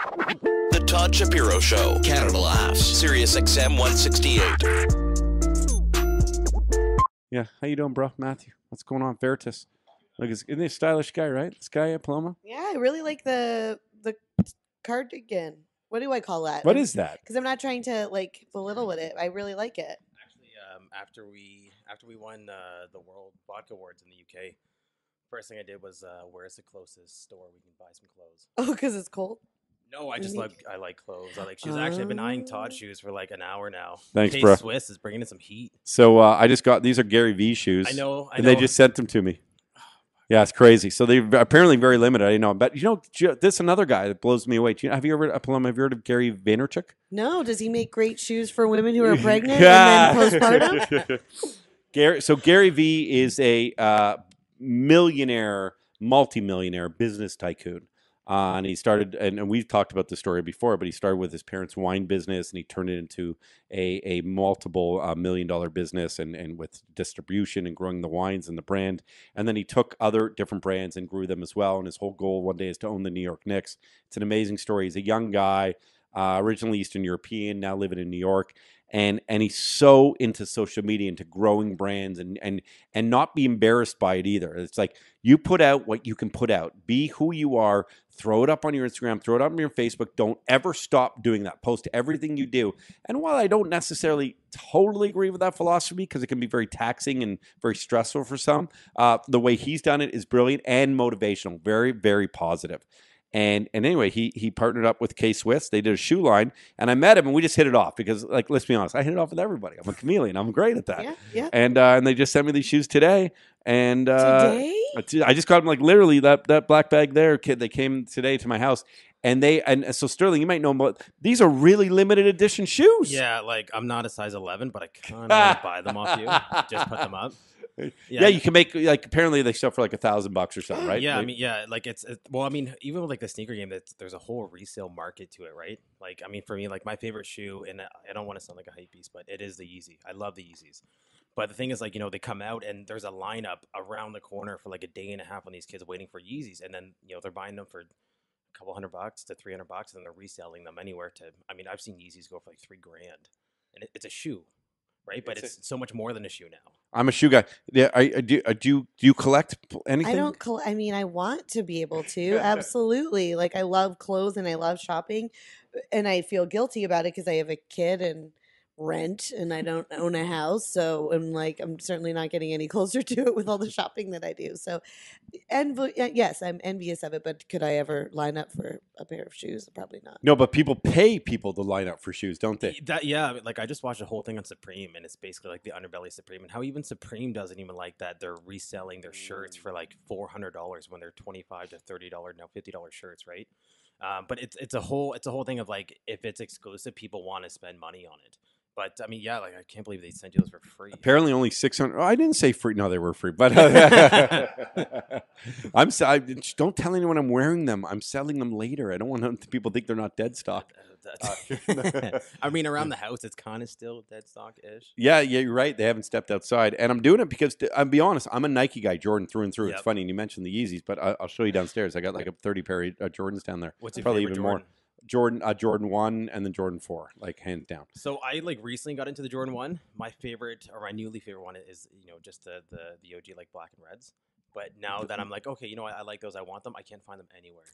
The Todd Shapiro Show. Canada Laughs. SiriusXM 168. Yeah, how you doing, bro? Matthew, what's going on? Veritas. Look, isn't he a stylish guy, right? This guy at Paloma? Yeah, I really like the cardigan. What do I call that? What is that? Because I'm not trying to like belittle with it. I really like it. Actually, after we won the World Vodka Awards in the UK, first thing I did was where's the closest store we can buy some clothes? Oh, because it's cold. No, I like clothes. I like shoes. Actually, I've been eyeing Todd's shoes for like an hour now. Thanks, bro. Swiss is bringing in some heat. So I just got these are Gary V shoes. I know. And they just sent them to me. Yeah, it's crazy. So they're apparently very limited. I didn't know. But this another guy that blows me away. Have you ever, Paloma, have you heard of Gary Vaynerchuk? No. Does he make great shoes for women who are pregnant and then postpartum? Gary V is a multi-millionaire business tycoon. And he started, and we've talked about this story before, but he started with his parents' wine business, and he turned it into a multiple $1 million business, and with distribution and growing the wines and the brand. And then he took other different brands and grew them as well. And his whole goal one day is to own the New York Knicks. It's an amazing story. He's a young guy, originally Eastern European, now living in New York. And he's so into social media, into growing brands, and not be embarrassed by it either. It's like you put out what you can put out. Be who you are. Throw it up on your Instagram. Throw it up on your Facebook. Don't ever stop doing that. Post everything you do. And while I don't necessarily totally agree with that philosophy, because it can be very taxing and very stressful for some, the way he's done it is brilliant and motivational. Very, very positive. And anyway, he partnered up with K-Swiss. They did a shoe line, and I met him, and we just hit it off because, like, let's be honest, I hit it off with everybody. I'm a chameleon. I'm great at that. Yeah. And they just sent me these shoes today. And today? I just got them, like, literally that black bag there. Kid, they came today to my house. And so Sterling, you might know, but these are really limited edition shoes. Yeah, like I'm not a size 11, but I kind of want to buy them off you. Just put them up. Yeah, you can make, like, apparently they sell for like $1,000 or something, right? Yeah, I mean, yeah, like well, I mean, even with like the sneaker game, there's a whole resale market to it, right? Like, I mean, for me, like my favorite shoe, and I don't want to sound like a hype beast, but it is the Yeezy. I love the Yeezys. But the thing is, like, they come out and there's a lineup around the corner for like a day and a half on these kids waiting for Yeezys, and then they're buying them for a couple $100 to $300, and then they're reselling them anywhere to. I mean, I've seen Yeezys go for like $3,000, and it's a shoe. Right, but it's so much more than a shoe now. I'm a shoe guy. Yeah, do you collect anything? I don't. I mean, I want to be able to. Absolutely. Like, I love clothes and I love shopping, and I feel guilty about it because I have a kid and rent, and I don't own a house. So I'm certainly not getting any closer to it with all the shopping that I do. So, and yes, I'm envious of it. But could I ever line up for a pair of shoes? Probably not. No, but people pay people to line up for shoes, don't they? Yeah, like I just watched a whole thing on Supreme, and it's basically like the underbelly Supreme, and how even Supreme doesn't even like that they're reselling their shirts for like $400 when they're $25 to $30 now $50 shirts, right? But it's a whole thing of like if it's exclusive, people want to spend money on it. But I mean, yeah, like I can't believe they sent you those for free. Apparently, only 600. Oh, I didn't say free. No, they were free. But don't tell anyone I'm wearing them. I'm selling them later. I don't want people to think they're not dead stock. I mean, around the house, it's kind of still dead stock-ish. Yeah, you're right. They haven't stepped outside, and I'm doing it because I'll be honest. I'm a Nike guy, Jordan through and through. Yep. It's funny, and you mentioned the Yeezys, but I'll show you downstairs. I got like a 30 pair of Jordans down there. What's your probably favorite even Jordan? More. Jordan 1 and then Jordan 4, like hands down. So I like recently got into the Jordan 1. My favorite, or my newly favorite one is, just the OG like black and reds. But now that I'm like, okay, I like those. I want them. I can't find them anywhere.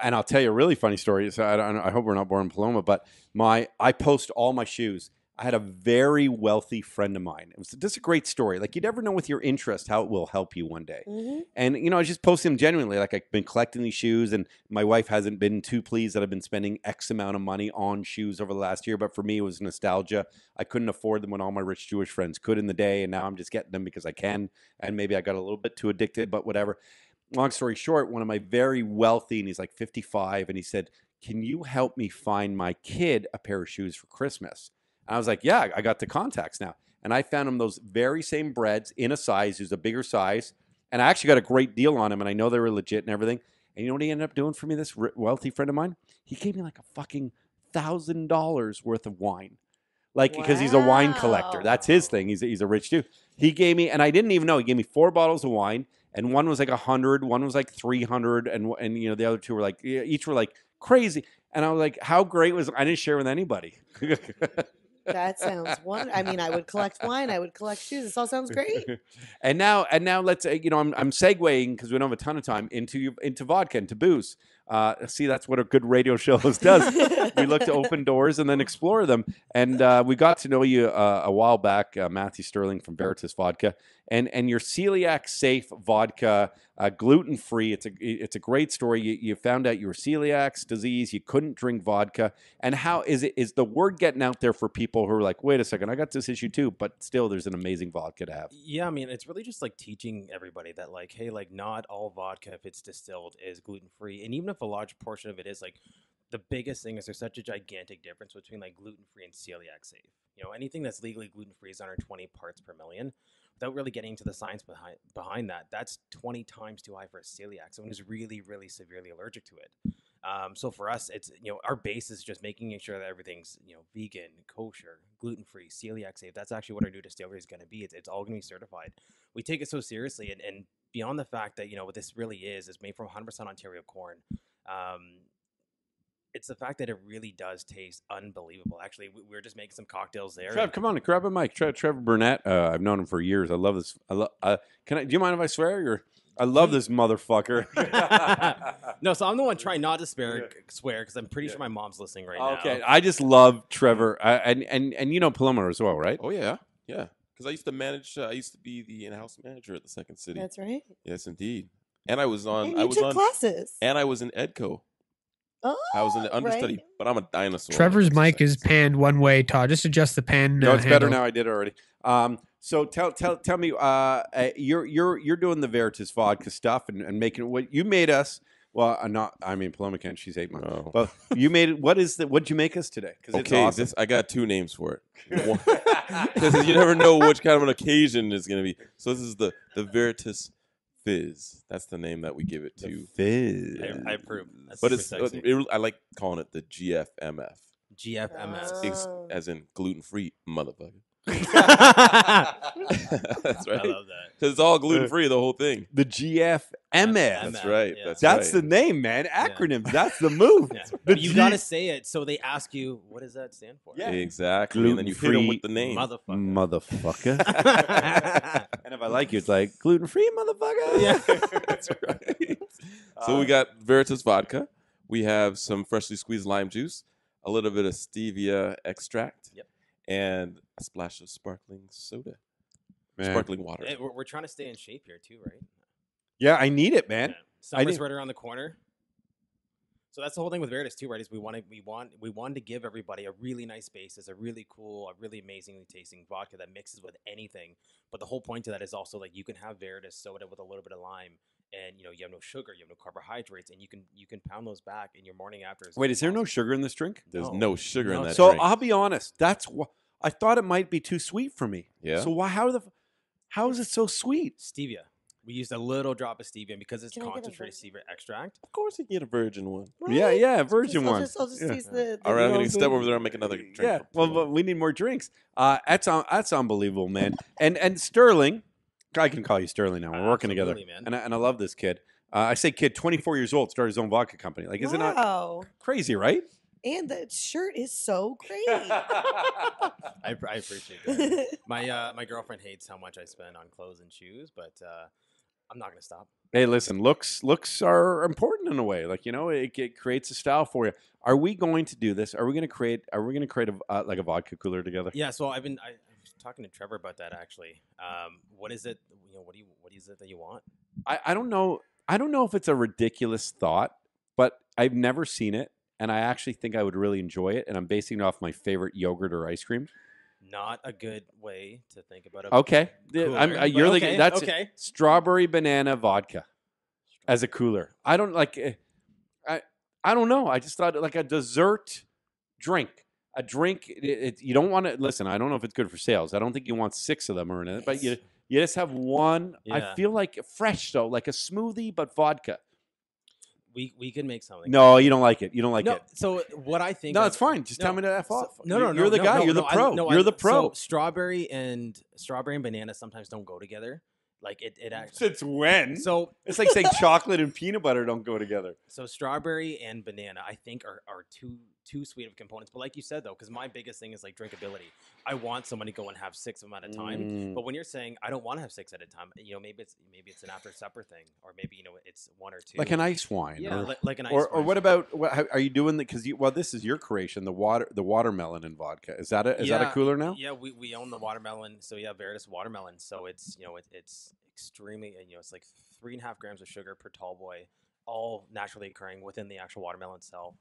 And I'll tell you a really funny story. So I hope we're not boring Paloma, but I post all my shoes. I had a very wealthy friend of mine. It was just a great story. Like, you never know with your interest how it will help you one day. Mm-hmm. And, I was just posting them genuinely. Like, I've been collecting these shoes, and my wife hasn't been too pleased that I've been spending X amount of money on shoes over the last year. But for me, it was nostalgia. I couldn't afford them when all my rich Jewish friends could in the day, and now I'm just getting them because I can. And maybe I got a little bit too addicted, but whatever. Long story short, one of my very wealthy, and he's like 55, and he said, "Can you help me find my kid a pair of shoes for Christmas?" And I was like, yeah, I got the contacts now. And I found him those very same breads in a size, who's a bigger size. And I actually got a great deal on them, and I know they were legit and everything. And you know what he ended up doing for me, this wealthy friend of mine? He gave me like a fucking $1,000 worth of wine. Like, because he's a wine collector. That's his thing. He's a rich dude. He gave me, and I didn't even know, he gave me 4 bottles of wine. And one was like 100, one was like 300, and the other two were like, each were like crazy. And I was like, how great was I didn't share with anybody. That sounds wonderful. I mean, I would collect wine. I would collect shoes. This all sounds great. and now let's I'm segueing because we don't have a ton of time into vodka, into booze. See, that's what a good radio show host does. We look to open doors and then explore them. And we got to know you a while back, Matthew Sterling from Veritas Vodka, and your Celiac Safe vodka, gluten free. It's a great story. You found out you were celiac disease. You couldn't drink vodka. And how is the word getting out there for people who are like, wait a second, I got this issue too, but still, there's an amazing vodka to have. Yeah, I mean, it's really just like teaching everybody that, like, hey, like, not all vodka, if it's distilled, is gluten free, and even if a large portion of it is, like, the biggest thing is there's such a gigantic difference between like gluten free and celiac safe. Anything that's legally gluten free is under 20 parts per million. Without really getting into the science behind that, that's 20 times too high for a celiac, someone who's really, really severely allergic to it. So for us, it's, our base is just making sure that everything's, vegan, kosher, gluten-free, celiac safe. That's actually what our new distillery is going to be. It's all going to be certified. We take it so seriously. And beyond the fact that, what this really is made from 100% Ontario corn. It's the fact that it really does taste unbelievable. Actually, we were just making some cocktails there. Trev, come on, grab a mic. Trevor Burnett. I've known him for years. I love this. Do you mind if I swear? I love this motherfucker. No, so I'm the one trying not to swear because I'm pretty sure my mom's listening right now. Okay, I just love Trevor, and you know Paloma as well, right? Oh yeah. Because I used to manage. I used to be the in-house manager at the Second City. That's right. Yes, indeed. And I was on. And you took classes. And I was in EDCO. Oh, I was in the understudy, right. but I'm a dinosaur. Trevor's mic is panned one way, Todd. Just adjust the pan. No, it's better handle. now. I did it already. So tell me, you're doing the Veritas Vodka stuff and making what you made us. Well, Paloma can't. She's 8 months. No. But you made it. What'd you make us today? Because it's awesome. I got two names for it. Because you never know which kind of an occasion it's going to be. So this is the Veritas Fizz. That's the name that we give it to. Fizz. I approve. That's But super sexy. I like calling it the GFMF. GFMS. As in gluten free, motherfucker. That's right. I love that. Because it's all gluten free, the whole thing. The GFMF. That's right. Yeah. That's the name, man. Acronyms. That's the move. Yeah. The You got to say it, so they ask you, what does that stand for? Yeah. Exactly. And then you hit them with the name. Motherfucker. And if I like you, it's like gluten-free, motherfucker. Yeah. That's right. So we got Veritas Vodka. We have some freshly squeezed lime juice, a little bit of stevia extract, and a splash of sparkling soda. Man. Sparkling water. Hey, we're trying to stay in shape here too, right? Yeah, I need it, man. Yeah. Summer's right around the corner. So that's the whole thing with Veritas too, right? Is we wanted to give everybody a really nice basis, a really cool, a really amazingly tasting vodka that mixes with anything. But the whole point to that is also like you can have Veritas soda with a little bit of lime, and you have no sugar, you have no carbohydrates, and you can pound those back in your morning after. Wait, is there no sugar in this drink? There's no sugar in that So drink. I'll be honest. That's what I thought it might be too sweet for me. Yeah. So how is it so sweet? Stevia. We used a little drop of stevia because it's Can I get a concentrated stevia extract. Of course you can get a virgin one. Right? Yeah, virgin one. I'll just taste the All right, I'm little going to step over there and make another drink. Yeah, well, we need more drinks. That's unbelievable, man. And Sterling, I can call you Sterling now. We're working together, Absolutely, man. and I love this kid. I say kid, 24 years old, started his own vodka company. Like, is it not Wow. crazy, right? And the shirt is so great. I appreciate that. My girlfriend hates how much I spend on clothes and shoes, but I'm not going to stop. Hey, listen, looks are important in a way. Like, it creates a style for you. Are we going to do this? Are we going to create a vodka cooler together? Yeah, so I was talking to Trevor about that actually. What is it? What is it that you want? I don't know. I don't know if it's a ridiculous thought, but I've never seen it, and I actually think I would really enjoy it. And I'm basing it off my favorite yogurt or ice cream. Not a good way to think about it. Okay, Cooler. you're But the that's okay. strawberry banana vodka as a cooler. I don't like. I don't know. I just thought like a dessert drink. A drink. You don't want to listen. I don't know if it's good for sales. I don't think you want 6 of them or anything. But you just have one. Yeah. I feel like fresh though, like a smoothie but vodka. We can make something. No, you don't like it. You don't like No, it. so what I think. No, it's fine. Just tell me to F off. No, You're the guy. You're the pro. You're the pro. So strawberry and banana sometimes don't go together. Like it actually. Since when? So it's like saying chocolate and peanut butter don't go together. So strawberry and banana, I think, are too sweet of components. But like you said, though, because my biggest thing is like drinkability. I want someone to go and have 6 of them at a time. But when you're saying I don't want to have 6 at a time, maybe it's an after supper thing, or maybe it's 1 or 2. Like an ice wine. Yeah, like an ice wine. Or what about are you doing that? Because this is your creation, the watermelon and vodka. Is that a cooler now? Yeah, we own the watermelon. So yeah, Veritas watermelon. So it's it's extremely it's like 3.5 grams of sugar per tall boy, all naturally occurring within the actual watermelon itself.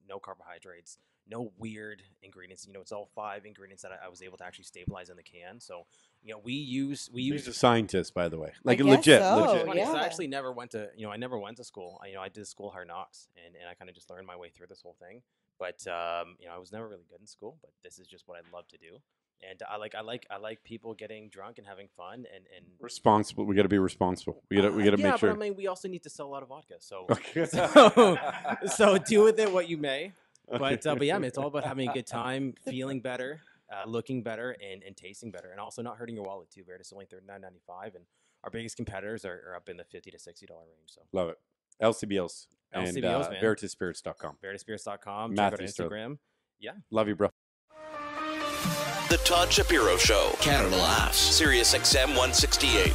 No carbohydrates, no weird ingredients. It's all 5 ingredients that I was able to actually stabilize in the can. So we use. He's a scientist, by the way, like legit. legit. Yeah. I actually never went to I never went to school. I did school hard knocks, and I kind of just learned my way through this whole thing. But I was never really good in school. But this is just what I love to do. And I like people getting drunk and having fun and responsible. We got to be responsible. We got to make sure. But I mean, we also need to sell a lot of vodka. So okay. so do with it what you may. But yeah, it's all about having a good time, feeling better, looking better, and tasting better, and also not hurting your wallet too. Veritas is only $39.95, and our biggest competitors are up in the $50 to $60 range. So love it. LCBOs and man. VeritasSpirits.com. VeritasSpirits.com. Check out Instagram. Yeah. Love you, bro. The Todd Shapiro Show. Canada Laughs. SiriusXM 168.